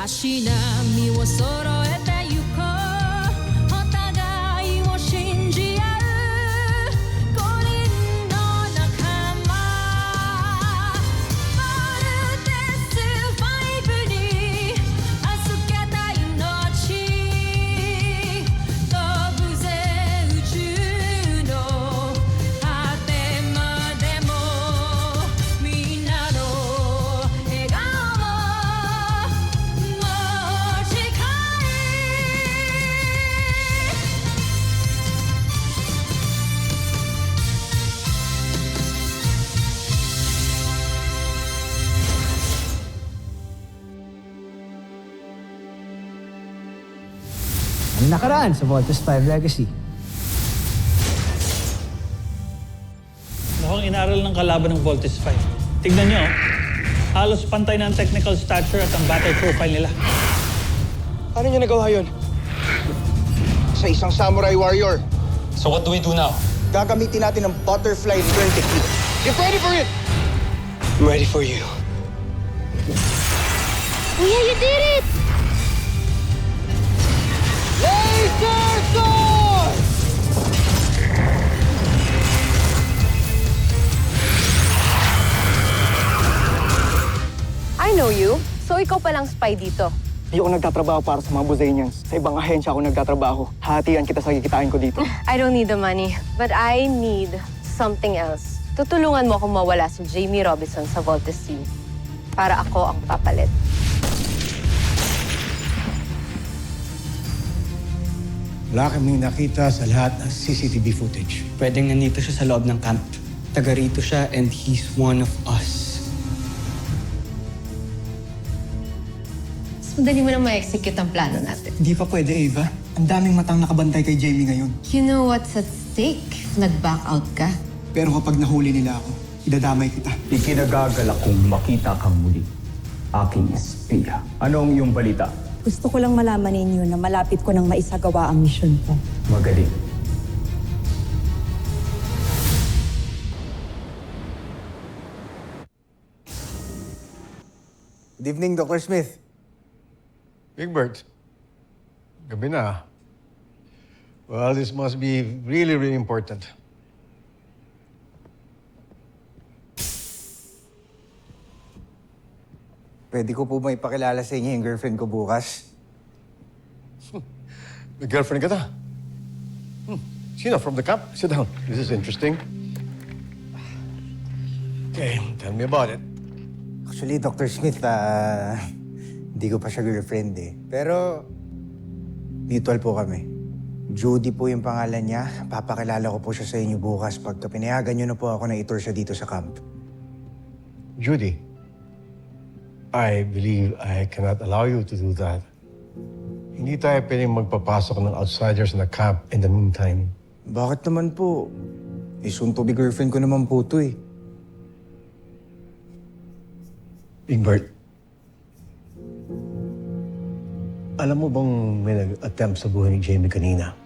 足並みを揃えてゆこうお互いを信じ合う5人の仲間ボルテス5に預けた命飛ぶぜ宇宙の果てまでもみんなの笑顔も近いAng nakaraan sa Voltes 5 Legacy. Mukhang inaral ng kalaban ng Voltes 5. Tignan nyo, halos pantay na ang technical stature at ang battle profile nila. Paano niya nagawa yun? Sa isang samurai warrior. So what do we do now? Gagamitin natin ang butterfly burn technique. Get ready for it! I'm ready for you. Kuya, you did it! Laser sword! I know you. So ikaw palang spy dito. Hindi ako nagtatrabaho para sa mga Buzanians. Sa ibang ahensya ako nagtatrabaho. Hatian kita sa kikitain ko dito. I don't need the money, but I need something else. Tutulungan mo akong mawala si Jamie Robinson sa Voltes team para ako ang papalit. Wala kaming nakita sa lahat ng CCTV footage. Pwedeng nandito siya sa loob ng camp. Taga rito siya and he's one of us. Mas madali mo na ma-execute ang plano natin. Hindi pa pwede, Ava. Ang daming matang nakabantay kay Jamie ngayon. You know what's at stake? Nag-back out ka. Pero kapag nahuli nila ako, idadamay kita. Ikinagagalak kong makita kang muli. Aking espiya. Ano ang iyong balita? Gusto ko lang malaman ninyo na malapit ko nang maisagawa ang misyon ko. Magaling. Good evening, Dr. Smith. Big Bird, gabi na. Well, this must be really, really important. Pwede ko po may pakilala sa inyo yung girlfriend ko bukas. May girlfriend ka ta? Sino? From the camp? Sit down. This is interesting. Okay, tell me about it. Actually, Dr. Smith, hindi ko pa siya girlfriend eh. Pero, mutual po kami. Judy po yung pangalan niya. Papakilala ko po siya sa inyo bukas pagka pinayagan niyo na po ako na itur siya dito sa camp. Judy, I believe I cannot allow you to do that. Hindi tayo pwedeng magpapasok ng outsiders na camp in the meantime. Bakit naman po? Soon to be girlfriend ko naman po to eh. Big Bird, alam mo bang may nag-attempt sa buhay ni Jamie kanina?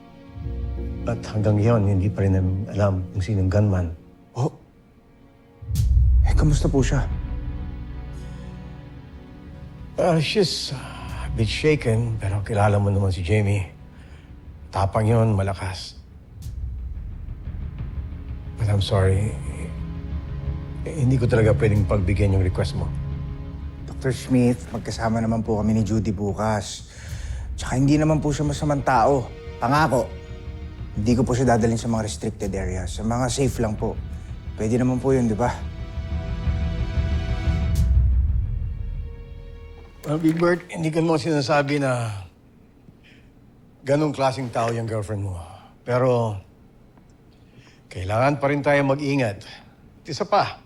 At hanggang ngayon, hindi pa rin namin alam kung sinong gunman. Oh? Kamusta po siya? She's a bit shaken, pero kilala mo naman si Jamie. Tapang yon, malakas. But I'm sorry. Hindi ko talaga pwedeng pagbigyan yung request mo. Dr. Smith, magkasama naman po kami ni Judy bukas. Tsaka hindi naman po siya masamang tao. Pangako. Hindi ko po siya dadalhin sa mga restricted areas. Sa mga safe lang po. Pwede naman po yun, di ba? Well, Big Bird, hindi ka mo sinasabi na ganong klaseng tao yung girlfriend mo. Pero, kailangan pa rin tayo mag-ingat. At isa pa,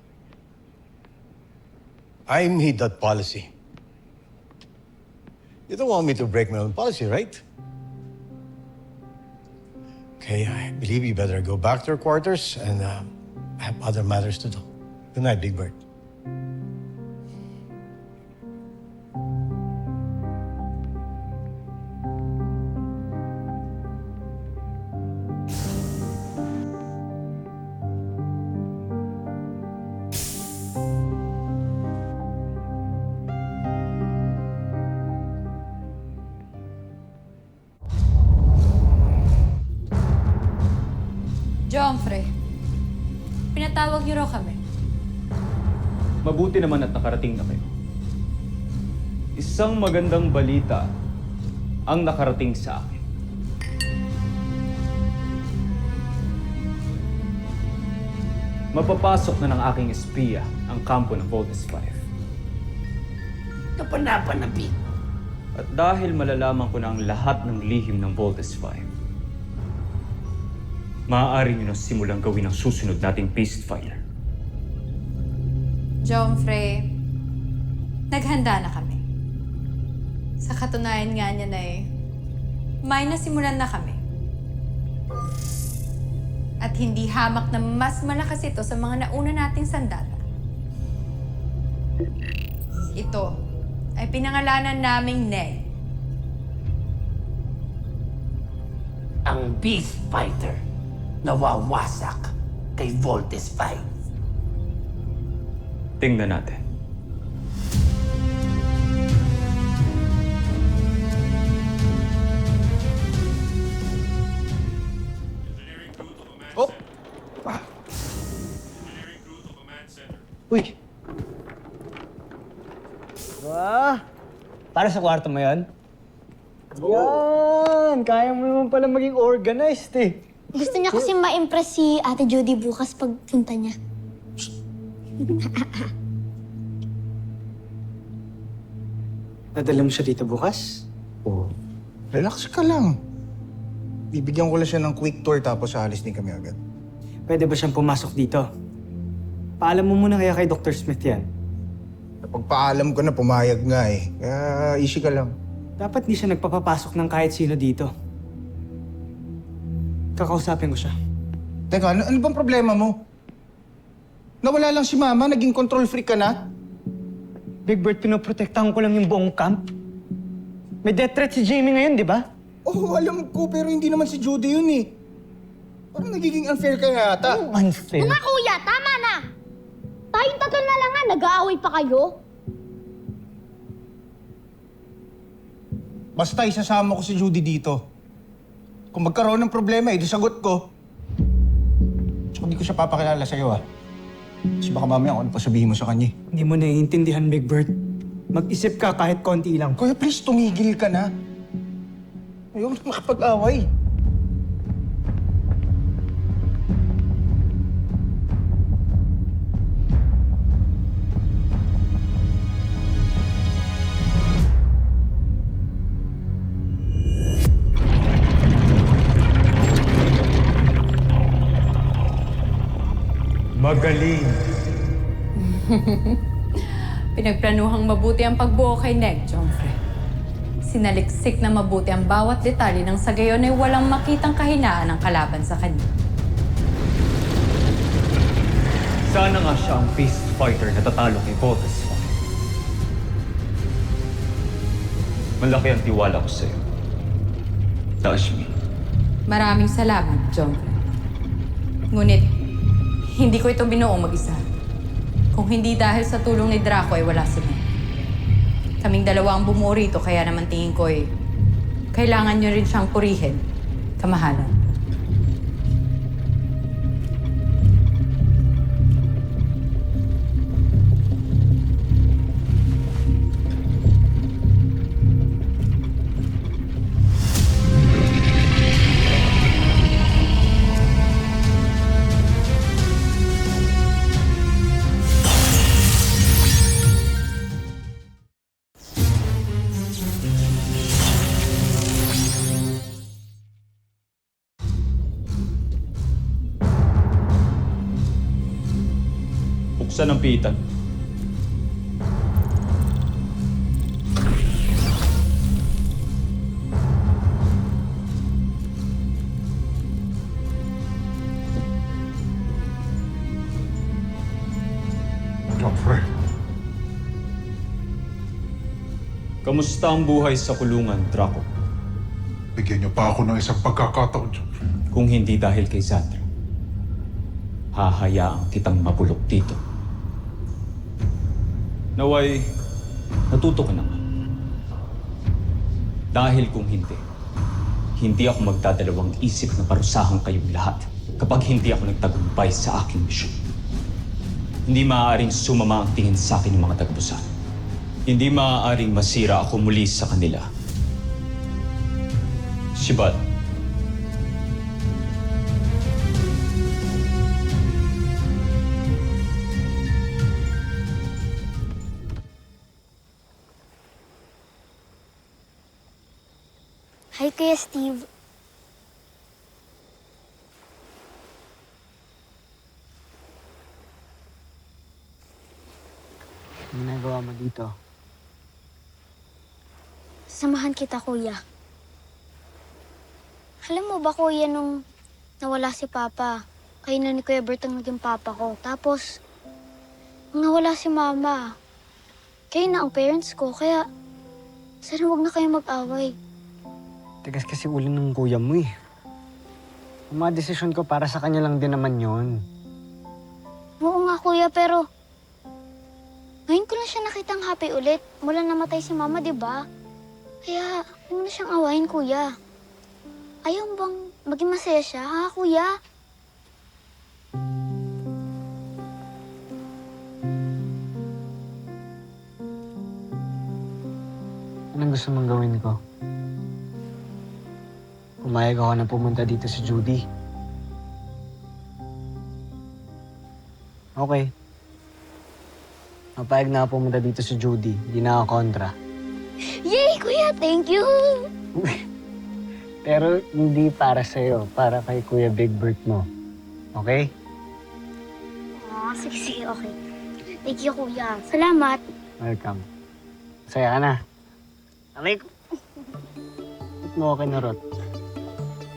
I made that policy. You don't want me to break my own policy, right? Okay, I believe you better go back to your quarters and have other matters to do. Good night, Big Bird. Pinatawag niyo raw kami. Mabuti naman at nakarating na kayo. Isang magandang balita ang nakarating sa akin. Mapapasok na ng aking espiya ang kampo ng Voltes 5. Kapanapanapin. At dahil malalaman ko na ang lahat ng lihim ng Voltes 5, maaari nyo na simulang gawin ang susunod nating peacefire. Jomfrey, naghanda na kami. Sa katunayan nga niya na may nasimulan na kami. At hindi hamak na mas malakas ito sa mga nauna nating sandata. Ito ay pinangalanan naming Ned. Ang Beast Fighter nawawasak kay Voltes 5. Tingnan natin. Oh! Uy! Para sa kwarto mo yan? Yan! Kaya mo naman pala maging organized eh. Gusto niya kasi ma-impress si Ate Judy bukas pagpunta niya. Nadala mo siya dito bukas? Oh, relax ka lang. Bibigyan ko lang siya ng quick tour tapos aalis din kami agad. Pwede ba siyang pumasok dito? Paalam mo muna kaya kay Dr. Smith yan. Pagpaalam ko na, pumayag nga eh. Kaya easy ka lang. Dapat di siya nagpapapasok ng kahit sino dito. Kakausapin ko siya. Teka, ano bang problema mo? Nawala lang si Mama, naging control freak ka na? Big Bird, pinoprotektahan ko lang yung buong camp. May death threat si Jamie ngayon, di ba? Oo, alam ko, pero hindi naman si Judy yun eh. Parang nagiging unfair ka yata. Unfair? Mga kuya, tama na! Tayong tatlo na lang nga, nag-aaway pa kayo. Basta isasama ko si Judy dito. Kung magkaroon ng problema, di sagot ko. Tsaka hindi ko siya papakilala sa'yo ah. Kasi baka mamaya kung ano pa sabihin mo sa kanya. Hindi mo naiintindihan, Big Bird. Mag-isip ka kahit konti lang. Kuya, please, tumigil ka na. Ayoko na makapag-away. Magaling. Pinagplanuhang mabuti ang pagbuo kay Ned, Jomfrey. Sinaliksik na mabuti ang bawat detalye nang sa gayon ay walang makitang kahinaan ng kalaban sa kanya. Sana nga siya ang beast fighter na tatalo kay Voltes 5. Malaki ang tiwala ko sa'yo. Tashmi. Maraming salamat, Jomfrey. Ngunit, hindi ko ito binuong mag-isa. Kung hindi dahil sa tulong ni Draco ay wala si Ned. Kaming dalawa ang bumuo rito, kaya naman tingin ko kailangan nyo rin siyang purihin. Kamahalan. Buksan ang pitan. Jomfrey. Kamusta ang buhay sa kulungan, Draco? Bigyan niyo pa ako ng isang pagkakataon, Jomfrey. Kung hindi dahil kay Sandra, hahayaan kitang mapulok dito. Naway, natuto ka na nga. Dahil kung hindi ako magdadalawang isip na parusahan kayong lahat kapag hindi ako nagtagumpay sa aking misyon. Hindi maaaring sumama ang tingin sa akin ng mga taga-Busan. Hindi maaaring masira ako muli sa kanila. Sibat. Hi, Kuya Steve. Ano ginagawa mo dito? Samahan kita, Kuya. Alam mo ba, Kuya, nung nawala si Papa, kayo na ni Kuya Bert ang naging Papa ko. Tapos, nung nawala si Mama, kayo na ang parents ko. Kaya, sana huwag na kayo mag-away. Tigas kasi ulo ng kuya mo eh. Ang mga desisyon ko para sa kanya lang din naman yon. Oo nga, Kuya, pero ngayon ko lang siya nakitang happy ulit. Mula namatay si Mama, di ba? Kaya, huwag mo na siyang awayin, Kuya. Ayaw mo bang maging masaya siya, ha, Kuya? Anong gusto mong gawin ko? Pumayag ako na pumunta dito si Judy. Okay. Mapayag na ako pumunta dito si Judy. Hindi na ako kontra. Yay, Kuya! Thank you! Pero hindi para sa'yo. Para kay Kuya Big Bert mo. Okay? Sige, okay. Thank you, Kuya. Salamat. Welcome. Masaya ka na. Aray ko. Ba't mo ako kinurot?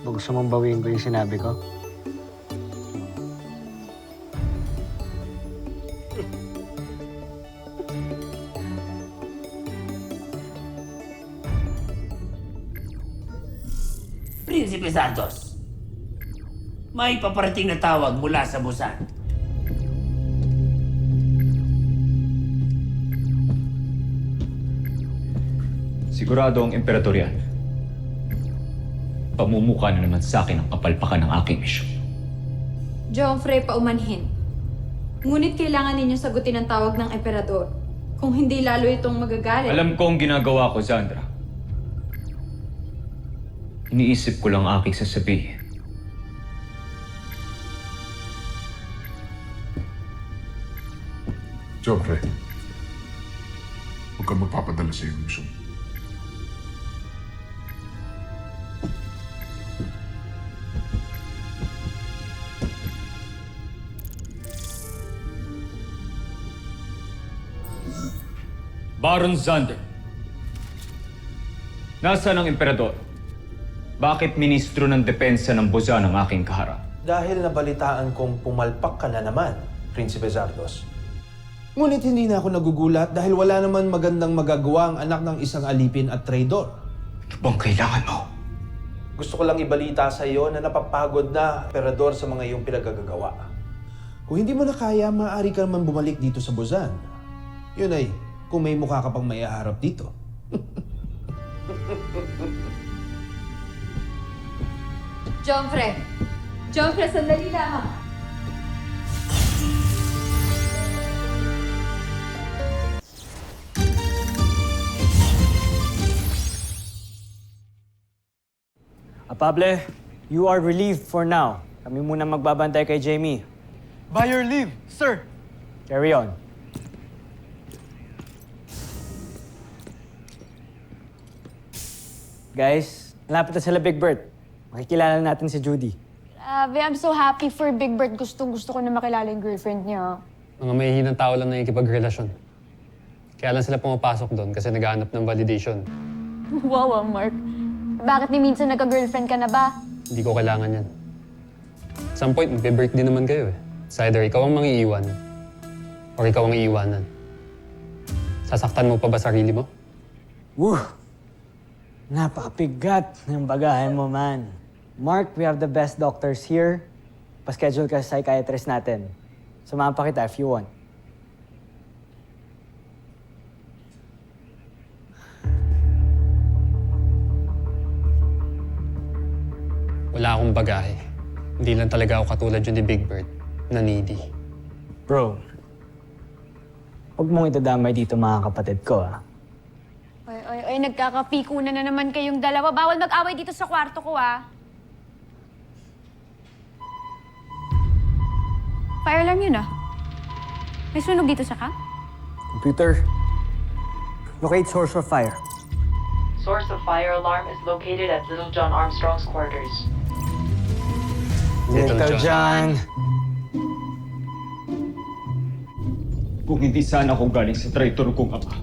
Ba gusto mong bawiin ko yung sinabi ko? Prinsipe Santos, may paparating na tawag mula sa Busan. Sigurado ang emperador yan. Pamumukha na naman sa akin ang kapalpakan ng aking misyon. Joffrey, paumanhin. Ngunit kailangan ninyo sagutin ang tawag ng emperador. Kung hindi lalo itong magagalit. Alam ko ang ginagawa ko, Zandra. Iniisip ko lang aking sasabihin. Joffrey, huwag kang magpapadala sa iyong misyon. Baron Zander. Nasaan ang emperador? Bakit ministro ng depensa ng Busan ang aking kaharap? Dahil nabalitaan kong pumalpak ka na naman, Prinsipe Zardos. Ngunit hindi na ako nagugulat dahil wala naman magandang magagawa ang anak ng isang alipin at traidor. Ano bang kailangan mo? Gusto ko lang ibalita sa iyo na napapagod na emperador sa mga iyong pinagagagawa. Kung hindi mo na kaya, maaari ka naman bumalik dito sa Busan. Yun ay, kung may mukha ka pang maiharap dito. Joffrey, sandali lamang. Pable, you are relieved for now. Kami muna magbabantay kay Jamie. By your leave, sir. Carry on. Guys, malapit na sila Big Bert. Makikilala natin si Judy. I'm so happy for Big Bird. Gusto ko na makilala yung girlfriend niya. Mga mahihinang tao lang na ikipagrelasyon. Kaya lang sila pumapasok doon kasi naghahanap ng validation. Wow, Mark. Bakit ni minsan nagka-girlfriend ka na ba? Hindi ko kailangan yan. At some point, magbe-birthday naman kayo eh. It's either ikaw ang mangiiwan or ikaw ang iiwanan. Sasaktan mo pa ba sarili mo? Woo! Napakabigat ng bagahe mo, man. Mark, we have the best doctors here. Pa-schedule ka sa psychiatrist natin. Samahan pa kita if you want. Wala akong bagahe. Hindi lang talaga ako katulad yun ni Big Bird na needy. Bro, Huwag mong itadamay dito mga kapatid ko, ah. Oy, nagkakapikunan na naman kayong dalawa. Bawal mag-away dito sa kwarto ko, ah. Fire alarm yun, ah. May sunog dito sa camp? Computer, locate source of fire. Source of fire alarm is located at Little John Armstrong's quarters. Little John. Kung hindi sana ako galing sa traitor kong ama,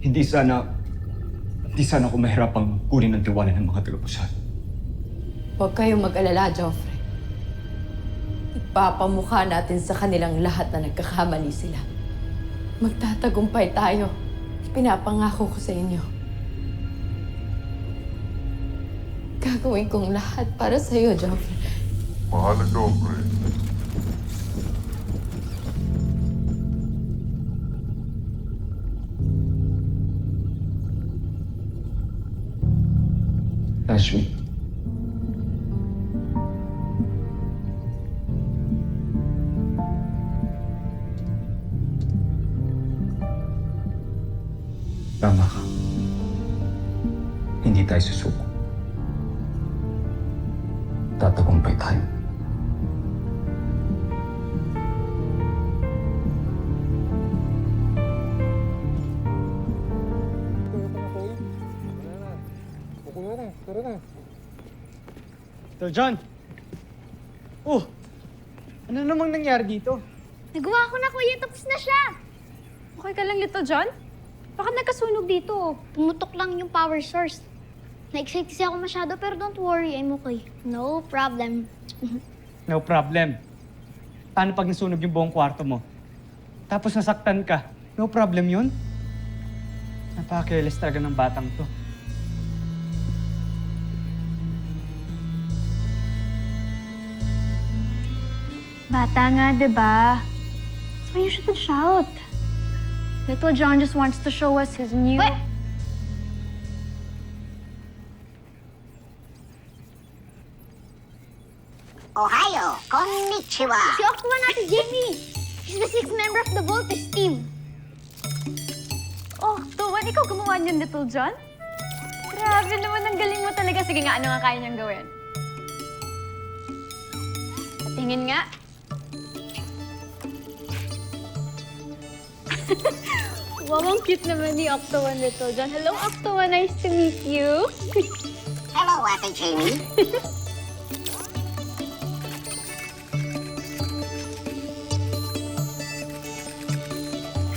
hindi sana ako mahirapang kunin ang tiwala ng mga taga-Busan. Huwag kayong mag-alala, Joffrey. Ipapamukha natin sa kanilang lahat na nagkakamali sila. Magtatagumpay tayo. Pinapangako ko sa inyo. Gagawin kong lahat para sa iyo, Joffrey. Mahal na Joffrey. Ashmi. Tama ka. Hindi tayo susuko. Tatagumpay tayo. Little John! Oh! Ano namang nangyari dito? Nagawa ko na, kuya. Tapos na siya. Okay ka lang, Little John? Bakit nagkasunog dito? Pumutok lang yung power source. Na-excite kasi ako masyado, pero don't worry, I'm okay. No problem. No problem. Paano pag nasunog yung buong kwarto mo? Tapos nasaktan ka? No problem yun? Napaka-careless talaga ng batang to. Bata nga, diba? So you shouldn't shout. Little John just wants to show us his new... Wait! Ohio! Konnichiwa! Si Octava natin, Jamie! He's the sixth member of the Voltes team. Oh, Tuwan, ikaw gumawa niyan, Little John? Grabe naman, ang galing mo talaga. Sige nga, ano nga kaya niyang gawin? Tingin nga. Wow, ang cute naman ni Octo and Little John. Hello, Octo. Nice to meet you. Hello, Ate Jamie.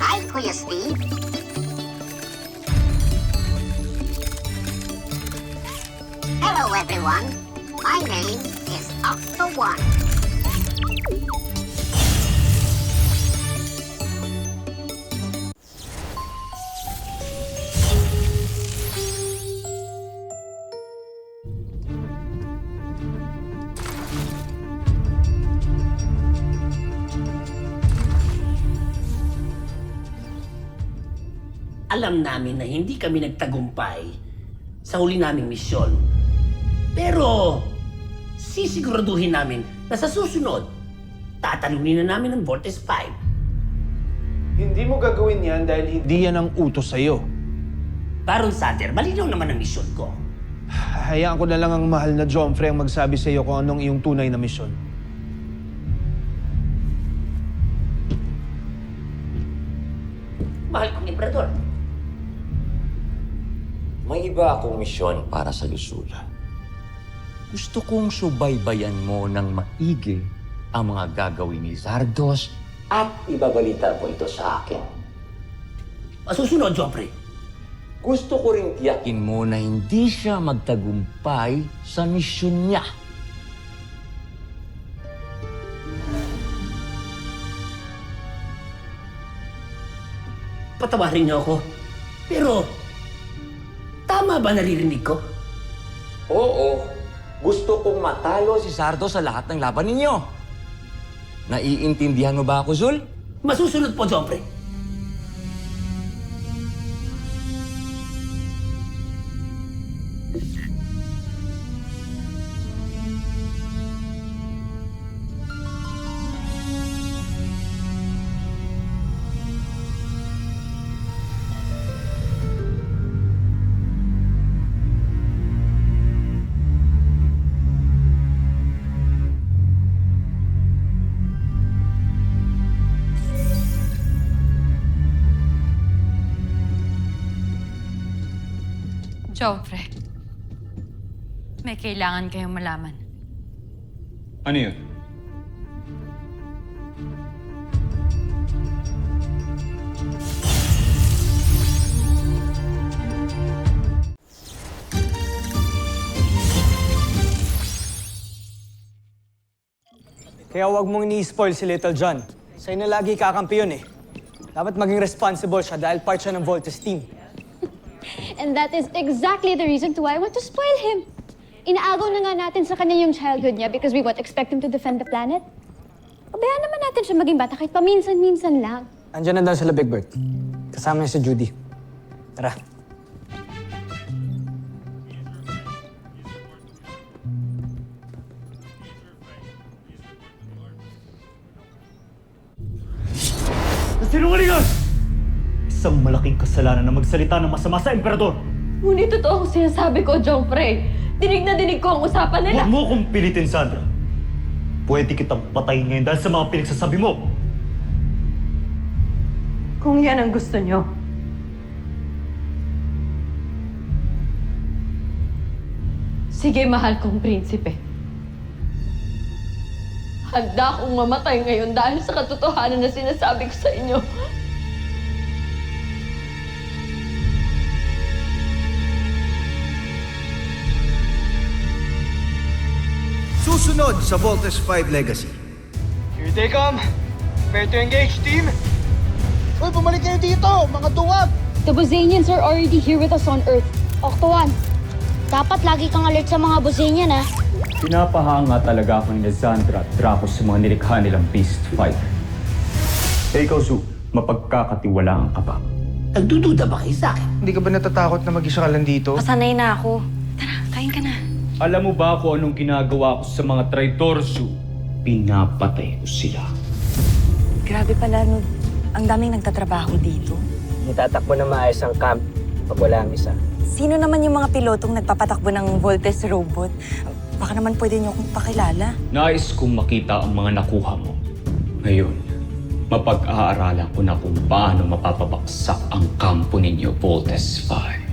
Hi, Kuya Steve. Hello, everyone. My name is Octo-One. Alam namin na hindi kami nagtagumpay sa huli naming misyon. Pero, sisiguraduhin namin na sa susunod, tatalunin na namin ang Voltes 5. Hindi mo gagawin yan dahil hindi yan ang utos sa'yo. Baron Sutter, malinaw naman ang misyon ko. Hayaan ko na lang ang mahal na Joffrey ang magsabi sa'yo kung anong iyong tunay na misyon. Mahal kong Emperador. May iba akong misyon para sa Lusula. Gusto kong subaybayan mo ng maigi ang mga gagawin ni Zardos at ibabalita mo ito sa akin. Masusunod, Joffrey. Gusto ko rin tiyakin mo na hindi siya magtagumpay sa misyon niya. Patawarin niyo ako. Pero, tama ba naririnig ko? Oo. Gusto kong matalo si Zardos sa lahat ng laban ninyo. Naiintindihan mo ba ako, Zul? Masusunod po, Joffrey. Joffrey, may kailangan kayong malaman. Ano yun? Kaya huwag mong ini-spoil si Little John. Sa'yo na lagi kakampi yun eh. Dapat maging responsible siya dahil part siya ng Voltes team. And that is exactly the reason why I want to spoil him. Inaagaw na nga natin sa kanya yung childhood niya because we won't expect him to defend the planet. Pabayaan naman natin siya maging bata kahit paminsan-minsan lang. Andiyan na daw sila, Big Bird. Kasama niya si Judy. Tara. Sinungalingan! Isang malaking kasalanan na magsalita ng masama sa emperador. Ngunit totoo ang sinasabi ko, Joffrey. Dinig na dinig ko ang usapan nila. Huwag mo kong pilitin, Sandra. Pwede kitang patayin ngayon dahil sa mga pinagsasabi mo. Kung yan ang gusto nyo. Sige, mahal kong prinsipe. Handa akong mamatay ngayon dahil sa katotohanan na sinasabi ko sa inyo. Susunod sa Voltes 5 Legacy. Here they come. Prepare to engage, team. Uy, bumalik kayo dito, mga duwag! The Bosanians are already here with us on Earth. Octo-1, dapat lagi kang alert sa mga Bosanian, ha? Pinapahanga talaga ako ni Sandra at Draco sa mga nilikha nilang Beast Fighter. Eh, ikaw, Zu, mapagkakatiwalaan ka ba? Nagdududa ba kayo sa akin? Hindi ka ba natatakot na mag-isa ka lang dito? Pasanay na ako. Tara, kain ka na. Alam mo ba kung anong ginagawa ko sa mga traitor, Zu? Pinapatay ko sila. Grabe pala, no. Ang daming nagtatrabaho dito. Nitatakbo na maayos ang camp pag wala ang isa. Sino naman yung mga pilotong nagpapatakbo ng Voltes robot? Baka naman pwede niyo akong pakilala. Nais kong makita ang mga nakuha mo. Ngayon, mapag-aaralan ko na kung paano mapapabaksak ang kampo ninyo, Voltes 5.